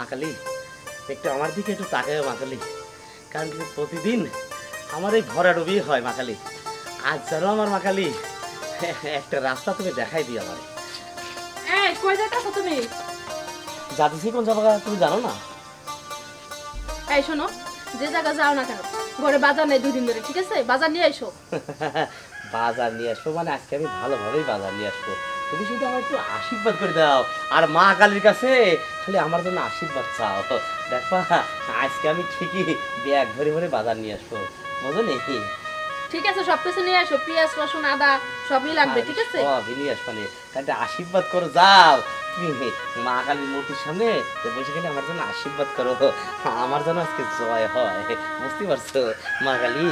মা কালী একটু আমার দিকে একটু তাকায় মা কালী, কারণ কি প্রতিদিন আমার এই ভরাডুবি হয় মা কালী। আজ জানো আমার মা কালী একটা রাস্তা তুমি দেখাই দিও আমার। এই কই যাইতাছো তুমি? যাতেছি কোন জায়গা তুমি জানো না? এই শোনো, যে জায়গা যাও না কেন ঘরে বাজার নেই 2 দিন ধরে, ঠিক আছে? বাজার নিয়ে আইসো। বাজার নিয়ে আসবো মানে আজকে আমি ভালোভাবেই বাজার নিয়ে আসবো, তুমি শুধু আমার একটু আশীর্বাদ করে দাও। আর মা কালীর কাছে খালি আমার জন্য আশীর্বাদ চাও। দেখবা আজকে আমি ঠিকই ব্যাগ ভরে ভরে বাজার নিয়ে আসবো, বুঝো নাকি? ঠিক আছে, সব কিছু নিয়ে আসো, পেঁয়াজ রসুন আদা সবই লাগবে, ঠিক আছে? সবই নিয়ে আসবো নে, তাহলে আশীর্বাদ করো যাও তুমি মা কালীর মূর্তির সামনে বসে গেলে আমার জন্য আশীর্বাদ করো, আমার জন্য আজকে জয় হয়, বুঝতে পারছো? মা কালী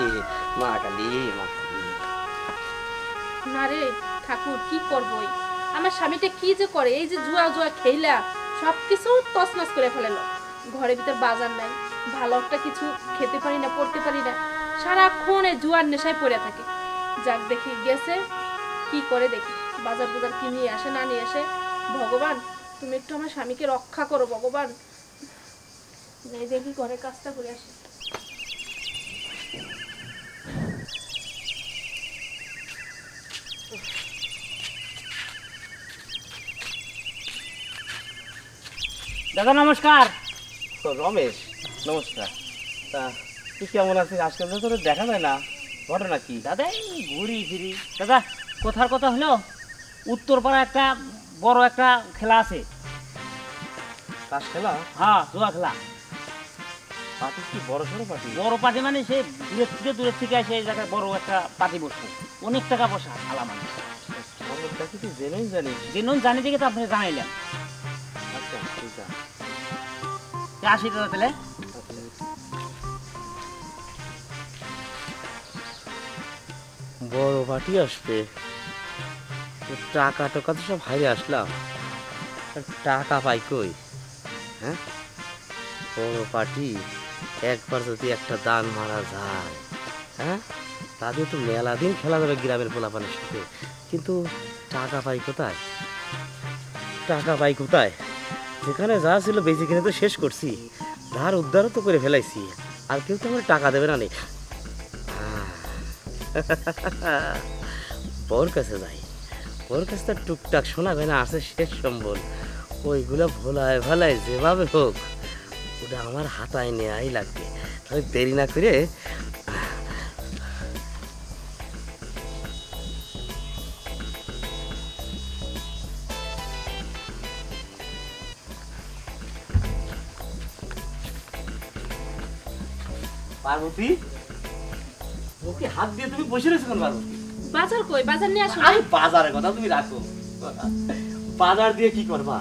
মা কালী মা কালী। না রে ঠাকুর, কি করবই? আমার স্বামীটা কি যে করে, এই যে জুয়া জুয়া খেইলা সবকিছু তছনছ করে ফেলেলো। ঘরের ভিতর বাজার নাই, ভালো একটা কিছু খেতে পারি না, পড়তে পারি না, সারাক্ষণ এই জুয়ার নেশায় পড়ে থাকে। যাক দেখি গেছে, কি করে দেখি, বাজার বাজার কি নিয়ে আসে না নিয়ে আসে। ভগবান তুমি একটু আমার স্বামীকে রক্ষা করো ভগবান। যাই দেখি ঘরে কাজটা করে আসি। দাদা নমস্কার। তো রমেশ নমস্কার, তা তুই কেমন আছিস? আজকাল তো তোর দেখা যায় না, ঘটনা কি? দাদা এই ঘুরি ফিরি। দাদা কথার কথা হলো, উত্তরপাড়া একটা বড় একটা খেলা আছে। তাস খেলা? হ্যাঁ, জুয়া খেলা। পার্টি কি বড় সড়ো পার্টি? বড় পার্টি মানে সে দূরের থেকে এসে এই জায়গায় বড় একটা পার্টি বসবো, অনেক টাকা পয়সা খেলা মানে। খবরটা কি তুই জেনেই জানিস? যেন জানি দেখে তো আপনি জানাইলেন। আচ্ছা ঠিক আছে, আসি দাদা তাহলে। বড় পার্টি আসবে, টাকা টাকা তো সব হারিয়ে আসলাম, টাকা পাই কই? হ্যাঁ, বড় পার্টি একবার যদি একটা দান মারা যায়, হ্যাঁ তাদের তো মেলা দিন খেলা যাবে গ্রামের পোলাপানের সাথে, কিন্তু টাকা পাই কোথায়? টাকা পাই কোথায়? যেখানে যা ছিল বেশি কিনে তো শেষ করছি, ধার উদ্ধারও তো করে ফেলাইছি, আর কেউ তো আমার টাকা দেবে না। নেই ওর কাছে যাই, ওর কাছে তো টুকটাক শোনা গয়না আছে শেষ সম্বল, ওইগুলো ভোলায় ভালায় যেভাবে হোক ওটা আমার হাতায় নেওয়াই লাগবে। তাহলে দেরি না করে পার্বতী, ওকে হাত দিয়ে তুমি বসে রয়েছো কেন পার্বতী? বাজার কই? বাজার নিয়ে আসো। আরে বাজারের কথা তুমি রাখো, বাজার দিয়ে কি করবা?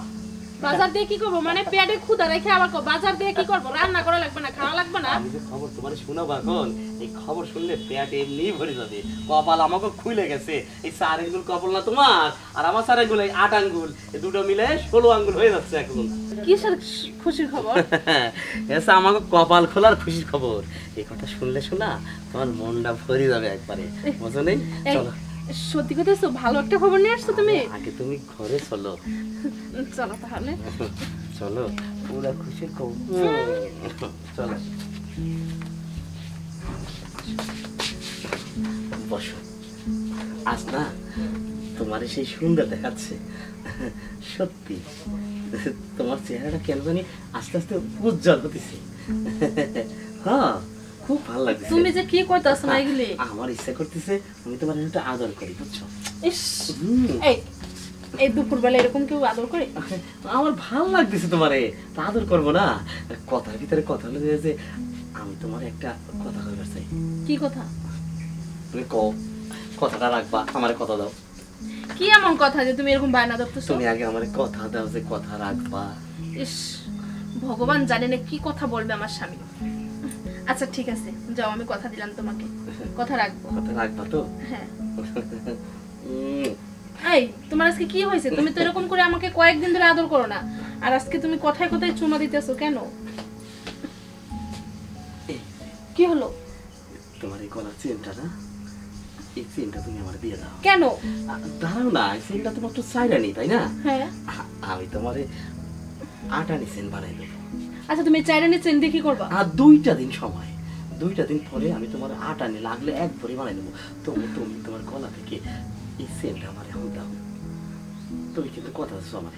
বাজার দিয়ে কি করবো মানে? পেটে ক্ষুধা রেখে আবার বাজার দিয়ে কি করবো? রান্না করা লাগবে না, খাওয়া লাগবে না? আমি যে খবর তোমার শোনাবো এখন, এই খবর শুনলে পেট এমনি ভরে যাবে। কপাল আমাকে খুলে গেছে, এই 4 আঙ্গুল কপাল না তোমার, আর আমার 4 আঙ্গুল এই 8 আঙ্গুল, এই দুটো মিলে 16 আঙ্গুল হয়ে যাচ্ছে এখন। কিসের খুশির খবর? এসা আমাকে কপাল খোলার খুশির খবর। এই কথা শুনলে শোনা তোমার মনটা ভরে যাবে একবারে, বুঝো নেই? চলো সত্যি কথা তো ভালো একটা খবর নিয়ে আসছো তুমি। আগে তুমি ঘরে চলো। চলো তাহলে, চলো পুরা খুশির খবর। চলো বসো। আজ না তোমার সেই সুন্দর দেখাচ্ছে, সত্যি তোমার চেহারাটা কেন জানি আস্তে আস্তে উজ্জ্বল হতেছে। হ্যাঁ খুব ভালো লাগছে। তুমি যে কি কইতাছ না এগুলি? আমার ইচ্ছা করতেছে আমি তোমার একটু আদর করি, বুঝছো? ইস, এই এই দুপুরবেলা এরকম কেউ আদর করে? আমার ভালো লাগতেছে তোমারে, তা আদর করবো না? কথার ভিতরে কথা হলো যে আমি তোমার একটা কথা কইবার চাই। কি কথা? তুমি কও, কথাটা রাখবা, আমারে কথা দাও। কি এমন কথা যে তুমি এরকম বায়না ধরতেছো? তুমি আগে আমারে কথা দাও যে কথা রাখবা। ইস, ভগবান জানে না কি কথা বলবে আমার স্বামী। আচ্ছা ঠিক আছে, যাও, আমি কথা দিলাম তোমাকে, কথা রাখবো। কথা রাখবা তো? হ্যাঁ। এই তোমার আজকে কি হয়েছে? তুমি তো এরকম করে আমাকে কয়েকদিন ধরে আদর করো না, আর আজকে তুমি কথায় কথায় চুমা দিতেছো কেন? কি হলো? তোমার এই গলার চেনটা না, এই চেনটা তুমি আমার দিয়ে দাও। কেন? দাঁড়াও না, এই চেনটা তোমার তো চাইরানি, তাই না? হ্যাঁ। আমি তোমারে 8 আনি চেন বানাই দেবো। আচ্ছা তুমি চাইরানের চেন দিয়ে কি করবা? আর 2টা দিন সময়, 2টা দিন পরে আমি তোমার আটানি লাগলে এক ভরি বানাই দেবো। তুমি তোমার গলা থেকে এই চেনটা আমার এখন দাও। তুমি কিন্তু কথা দিচ্ছ আমার,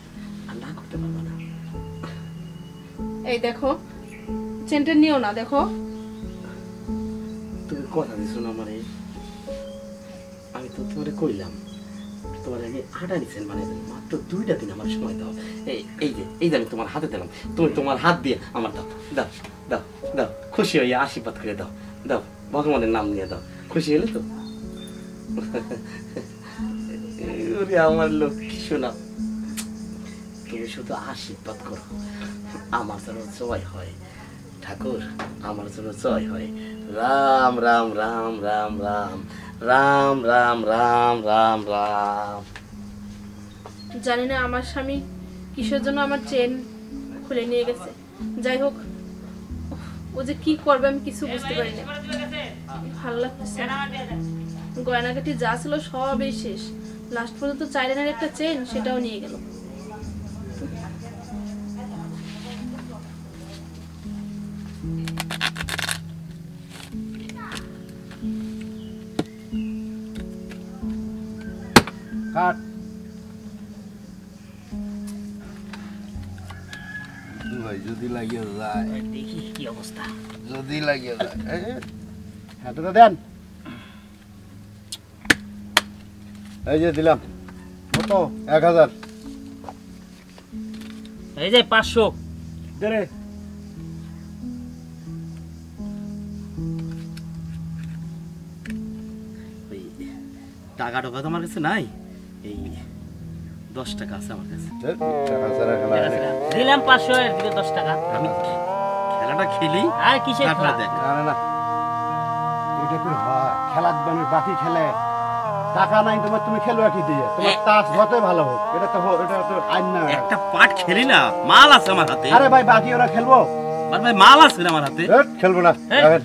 আর না করতে পারবে না। এই দেখো চেনটা নিও না, দেখো তুমি কথা দিচ্ছ না আমারে। আমি তো তোমারে কইলাম তোমার আমি আটানি চেন বানাই দেবো, মাত্র 2টা দিন আমার সময় দাও। এই যে আমি তোমার হাতে দিলাম, তুমি তোমার হাত দিয়ে আমার দাও দাও দাও দাও, খুশি হইয়া আশীর্বাদ করে দাও দাও, ভগবানের নাম নিয়ে দাও। খুশি হলে তো? ওরে আমার লক্ষ্মী শোনা, তুমি শুধু আশীর্বাদ করো, আমার যেন জয় হয় ঠাকুর, আমার জন্য জয় হয়। রাম রাম রাম রাম রাম রাম রাম রাম রাম রাম। জানি না আমার স্বামী কিসের জন্য আমার চেন খুলে নিয়ে গেছে। যাই হোক, ও যে কি করবে আমি কিছু বুঝতে পারি না, ভালো লাগতেছে না। গয়নাগাটি যা ছিল সবই শেষ, লাস্ট পর্যন্ত চাইলেনের একটা চেন সেটাও নিয়ে গেল। কাট ভাই, যদি লাগিয়ে যায়, দেখি কি অবস্থা। যদি লাগিয়ে যায়, হাতটা দেন। এই যে দিলাম, কত? 1000। এই যে 500 দে রে। ওই টাকা টাকা তো আমার কাছে নাই, এই 10 টাকা আছে আমার কাছে। টাকা ছাড়া খেলা হয় না। দিলাম 500 এর দিকে 10 টাকা। আমি খেলাটা খেলি, আর কিসের তারপরে খেলা? দেখ। না না, এটা কি হয়? খেলার দামে বাকি খেলে টাকা নাই তোমার, তুমি খেলবা কি দিয়ে? তোমার তাস যতই ভালো হোক, এটা তো আইন না। একটা পাট খেলি না, মাল আছে আমার হাতে। আরে ভাই, বাকি ওরা খেলবো? ভাই মাল আছে না আমার হাতে। খেলবো না। এই। রাখেন।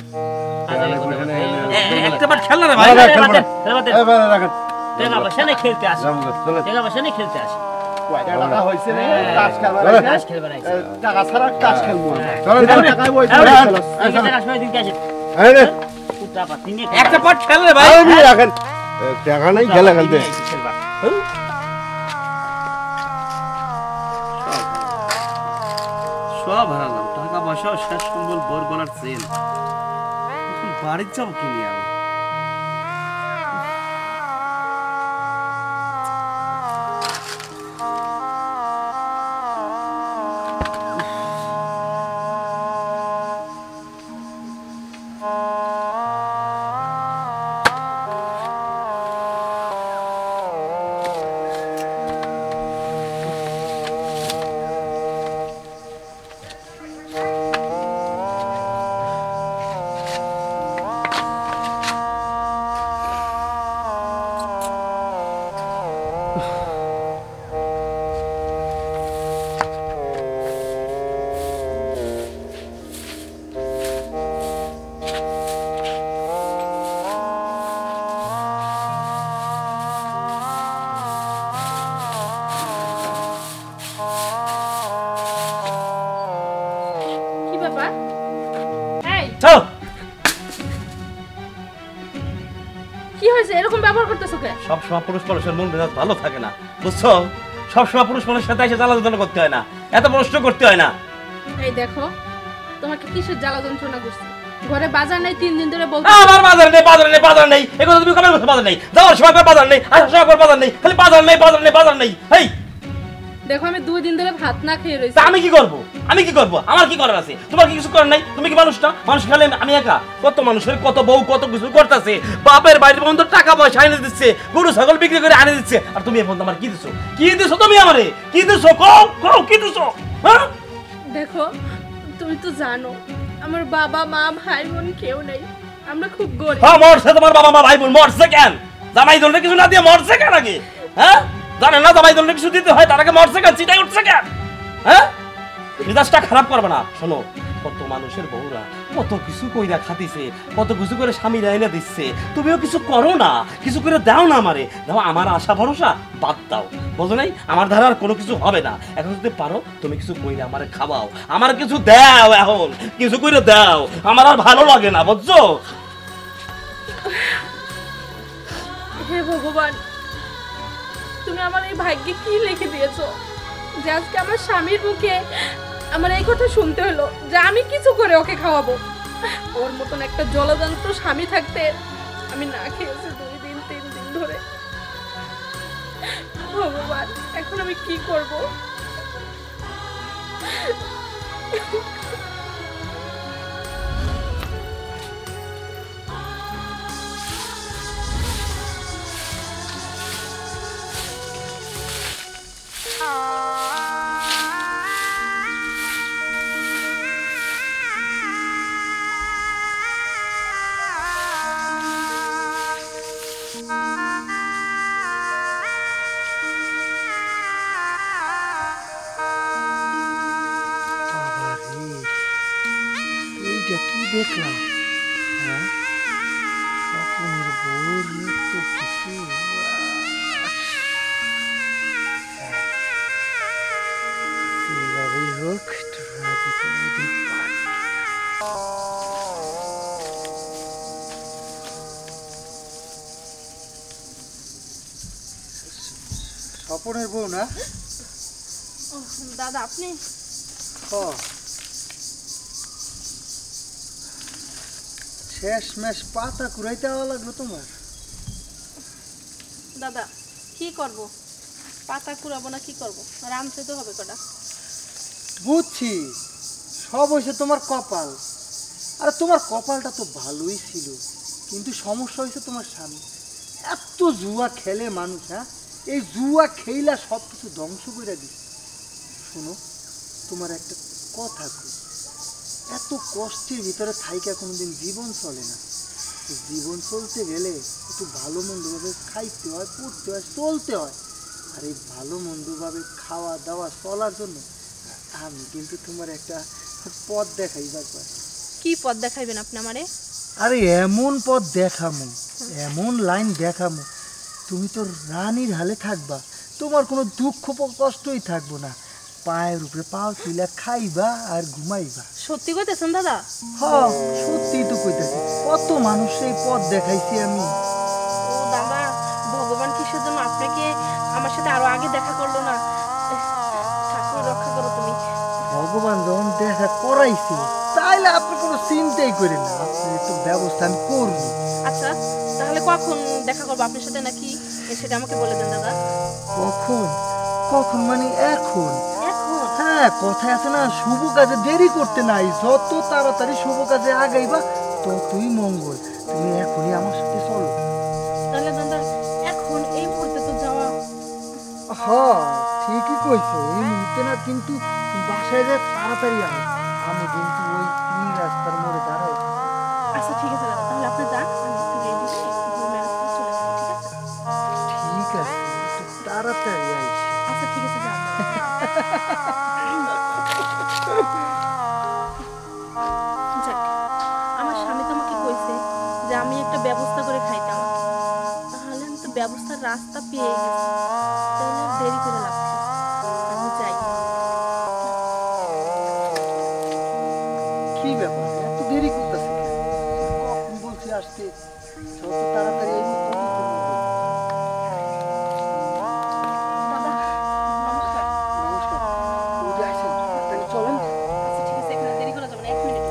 একটা পাট খেলনা রে ভাই। না, খেলবো না। খেলবাতে রাখেন। টাকা পয়সা নেই, খেলতে আসে। যাবো গো, চলে। টাকা পয়সা নেই, খেলতে আসে। কয়টা টাকা হইছে রে? তাস খেলবা চলে। রাখেন। তাস খেলবার আইছে। টাকা ছাড়া তাস খেলবো না। চলে, যেটা চলে। টাকায় বইছে, এই, ওইটা এই, খেলো। এই যে টাকা সময় দিনকে আসে। এই রে, কুত্তা পাতি নিয়ে একটা পাট খেল রে ভাই। এই রাখেন। টাকা নাই, খেলা খেলতে। খেলবা। সব হারালাম, টাকা পয়সা শেষ, সম্বল বর গলার চেন। এখন বাড়ির যাবো কিনি আমি। কি ব্যাপার? এই চল। কি হয়েছে, এরকম ব্যবহার করতেছো কে? সবসময় পুরুষ মানুষের মন মেজাজ ভালো থাকে না, বুঝছো? সবসময় পুরুষ মানুষের সাথে এসে জ্বালা যন্ত্রণা করতে হয় না, এত প্রশ্ন করতে হয় না। এই দেখো, তোমাকে কিসের জ্বালা যন্ত্রণা করছে? ঘরে বাজার নাই 3 দিন ধরে বলতে। আমার বাজার নেই, বাজার নেই, বাজার নেই, এগুলো তুমি কবে বলছো? বাজার নেই, যাওয়ার সময় করে বাজার নেই, আসার সময় করে বাজার নেই, খালি বাজার নেই, বাজার নেই, বাজার নেই। এই দেখো আমি 2 দিন ধরে ভাত না খেয়ে রইছি। তা আমি কি করব? আমি কি করব? আমার কি করার আছে? তোমার কি কিছু করার নাই? তুমি কি মানুষ না? মানুষ খেলে আমি একা? কত মানুষের কত বউ কত কিছু করতেছে, বাপের বাড়ির বন্ধু টাকা পয়সা এনে দিচ্ছে, গরু ছাগল বিক্রি করে আনে দিচ্ছে, আর তুমি এখন আমার কি দিছো? কি দিছো তুমি আমারে? কি দিছো? কও কও, কি দিছো? হ্যাঁ, দেখো তুমি তো জানো আমার বাবা মা ভাই বোন কেউ নেই, আমরা খুব গরিব। হ্যাঁ মরছে তোমার বাবা মা ভাই বোন, মরছে কেন? জামাই দলটা কিছু না দিয়ে মরছে কেন আগে? হ্যাঁ, জানেন না জামাই দলটা কিছু দিতে হয়, তার আগে মরছে কেন? চিন্তাই উঠছে কেন? হ্যাঁ, মেজাজটা খারাপ করবে না। শোনো, কত মানুষের বউরা কত কিছু কইরা খাতিছে, কত কিছু করে স্বামী রাইনা দিচ্ছে, তুমিও কিছু করো না, কিছু করে দাও না আমারে। দাও, আমার আশা ভরসা বাদ দাও, বুঝো নাই? আমার ধারা আর কোনো কিছু হবে না। এখন যদি পারো তুমি কিছু কইরা আমারে খাওয়াও, আমার কিছু দাও, এখন কিছু করে দাও, আমার আর ভালো লাগে না, বুঝছো? হে ভগবান, তুমি আমার এই ভাগ্যে কি লিখে দিয়েছো যে আজকে আমার স্বামীর মুখে আমার এই কথা শুনতে হলো যে আমি কিছু করে ওকে খাওয়াবো। ওর মতন একটা জলযন্ত্র স্বামী থাকতে আমি না খেয়েছি 2 দিন 3 দিন ধরে। ভগবান, এখন আমি কি করব? এইটা কি দেখলাম? হ্যাঁ, স্বপনের বউর তো কিছু এইভাবেই হোক, একটু রাজি করে দিই। স্বপনের বউ না? দাদা আপনি? শেষমেশ পাতা কুড়াইতে হওয়া লাগলো তোমার। দাদা কি করব? পাতা কুড়াবো না কি করব? রামতে তো হবে কটা। বুঝছি, সব হয়েছে তোমার কপাল। আর তোমার কপালটা তো ভালোই ছিল, কিন্তু সমস্যা হয়েছে তোমার স্বামী। এত জুয়া খেলে মানুষ, হ্যাঁ, এই জুয়া খেলা সব কিছু ধ্বংস করে দিচ্ছে। শোনো, তোমার একটা কথা কই, এত কষ্টের ভিতরে থাইকা কোনোদিন জীবন চলে না। জীবন চলতে গেলে একটু ভালো মন্দভাবে খাইতে হয়, পড়তে হয়, চলতে হয়। আর এই ভালো মন্দভাবে খাওয়া দাওয়া চলার জন্য আমি কিন্তু তোমার একটা পথ দেখাই ব্যাপার। কি পথ দেখাইবেন আপনি আমারে? আরে এমন পথ দেখামো, এমন লাইন দেখামো, তুমি তো রানীর হালে থাকবা, তোমার কোনো দুঃখ কষ্টই থাকবো না। পায়ের উপরে পাও তুলে খাইবা আর ঘুমাইবা। সত্যি কইতেছেন দাদা? হ্যাঁ, সত্যি তো কইতাছি। কত মানুষ এই পথ দেখাইছি আমি। ও দাদা, ভগবান কিসের জন্য আপনাকে আমার সাথে আরো আগে দেখা করলো না? ঠাকুর রক্ষা করো তুমি। ভগবান যখন দেখা করাইছে তাইলে আপনি কোনো চিন্তাই করেন না, আপনি একটু ব্যবস্থা আমি করবো। আচ্ছা, তাহলে কখন দেখা করবো আপনার সাথে নাকি সেটা আমাকে বলে দেন দাদা। কখন? কখন মানে এখন? এখন? হ্যাঁ, কথায় আছে না, শুভ কাজে দেরি করতে নাই, যত তাড়াতাড়ি শুভ কাজে আগাইবা ততই মঙ্গল। তুমি এখনই আমার সাথে চলো। তাহলে দাদা এখন এই মুহূর্তে তো যাওয়া। হ্যাঁ, ঠিকই কইছো, এই মুহূর্তে না, কিন্তু বাসায় যায় তাড়াতাড়ি আয়। আমি কিন্তু ওই 3 রাস্তার মোড়ে দাঁড়াই। আচ্ছা ঠিক আছে দাদা, তাহলে আপনি যান, আমি একটু রেডি হয়ে ম্যানেজ করে চলে যাবো। ঠিক আছে? ঠিক আছে, একটু তাড়াতাড়ি আইস। আচ্ছা ঠিক আছে, যান। যাক, আমার স্বামী তো আমাকে কইছে যে আমি একটা ব্যবস্থা করে খাইতে আমাকে, তাহলে আমি তো ব্যবস্থার রাস্তা পেয়ে গেছি, তাহলে আর দেরি করে লাভ কি? আমি যাই। কি ব্যাপার, এত দেরি করতেছে কেন? কখন বলছি আসতে, যত তাড়াতাড়ি আইবো ততই তো মঙ্গল। দাদা নমস্কার। নমস্কার, ওই যে আসেন, তাহলে চলেন। আচ্ছা ঠিক আছে, এখানে দেরি করা যাবে না, 1 মিনিট।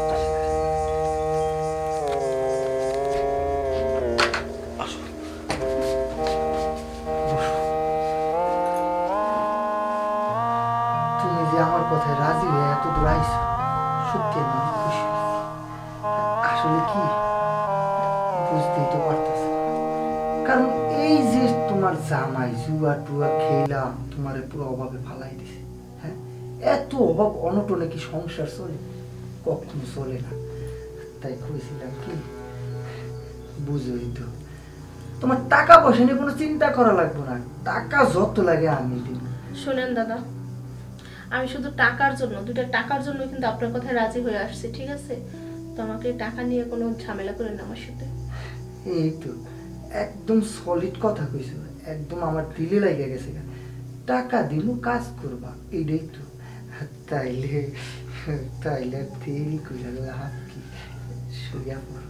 তুমি যে আমার কথায় রাজি হয়ে এত দূর আইছো, সত্যি আমি অনেক খুশি হয়েছি। আসলে কি, বুঝতেই তো পারতেছি, কারণ এই যে তোমার জামাই জুয়া টুয়া খেলা তোমার পুরো অভাবে ফালাই দিছে। হ্যাঁ, এত অভাব অনটনে কি সংসার চলে? কখনো চলে না। তাই কইছিলাম কি, বুঝোই তো, তোমার টাকা পয়সা নিয়ে কোনো চিন্তা করা লাগবে না, টাকা যত লাগে আমি দিব। শোনেন দাদা, আমি শুধু টাকার জন্য, 2টা টাকার জন্য কিন্তু আপনার কথায় রাজি হয়ে আসছি, ঠিক আছে? তো আমাকে টাকা নিয়ে কোনো ঝামেলা করেন না আমার সাথে। এই তো একদম সলিড কথা কইছো, একদম আমার দিলে লাগে গেছে। টাকা দিমু কাজ করবা, এইটাই তো। তাইলে তাইলে দেরি কইরা লাভ কি, শুইয়া পড়ো।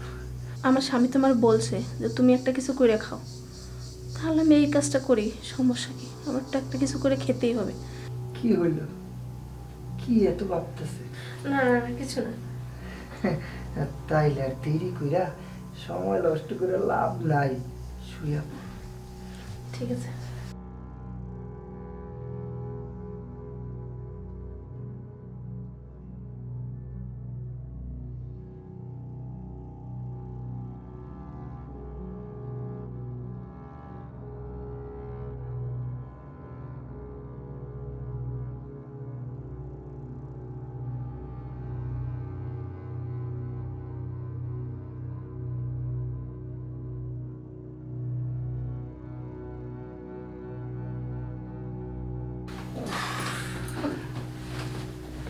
আমার স্বামী তোমার বলছে যে তুমি একটা কিছু করে খাও, তাহলে আমি এই কাজটা করি, সমস্যা কি? আমার তো একটা কিছু করে খেতেই হবে। কি হইল, কি এত ভাবতেছে? না না না, কিছু না। তাইলে আর দেরি কইরা সময় নষ্ট করে লাভ নাই, শুইয়া পড়ো। ঠিক আছে।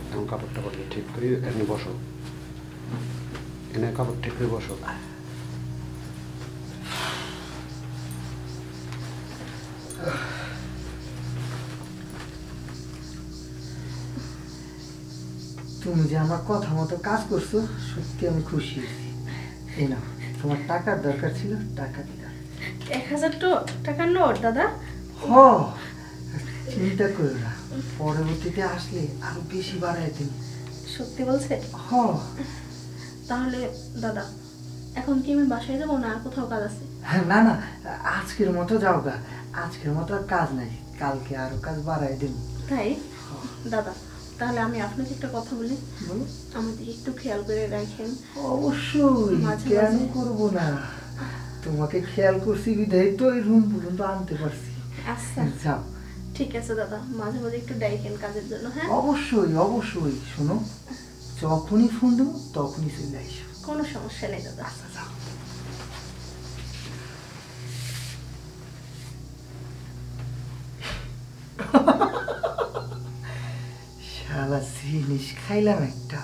এখন কাপড় টাপড় ঠিক করে এনে বসো, এনে কাপড় ঠিক করে বসো। তুমি যে আমার কথা মতো কাজ করছো, সত্যি আমি খুশি হয়েছি। এই নাও, তোমার টাকার দরকার ছিল, টাকা দিলাম। 1000 টাকার নোট দাদা? হ, চিন্তা করো না, পরবর্তীতে আসলে আরো বেশি বাড়াই দিন। সত্যি বলছে? হ। তাহলে দাদা এখন কি আমি বাসায় যাবো না আর কোথাও কাজ আছে? না না, আজকের মতো যাও গা, আজকের মতো আর কাজ নাই, কালকে আরো কাজ বাড়াই দিন। তাই? দাদা তাহলে আমি আপনাকে একটা কথা বলি, বলো। আমাদের একটু খেয়াল করে রাখেন। অবশ্যই, মাঝে কেন মাঝে। করবো না? তোমাকে খেয়াল করছি বিধায় তো এই রুম পর্যন্ত আনতে পারছি। আচ্ছা যাও। ঠিক আছে দাদা, মাঝে মাঝে একটু ডাইকেন কাজের জন্য। হ্যাঁ অবশ্যই অবশ্যই, শোনো, যখনই ফোন দেবো তখনই চলে আইসো। কোনো সমস্যা নেই দাদা। আচ্ছা যাও। শালা জিনিস খাইলাম একটা,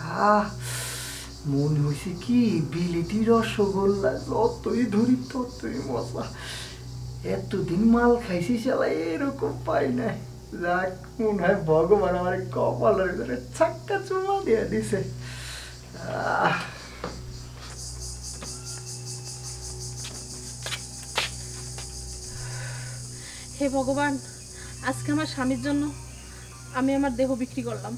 মনে হয়েছে কি বিলেতি রসগোল্লা, যতই ধরি ততই মজা। এতদিন মাল খাইছি শালা এরকম পাই নাই। যাক, মনে হয় ভগবান আমার কপালের ভিতরে ছাক্কা চুমা দিয়ে দিছে। হে ভগবান, আজকে আমার স্বামীর জন্য আমি আমার দেহ বিক্রি করলাম।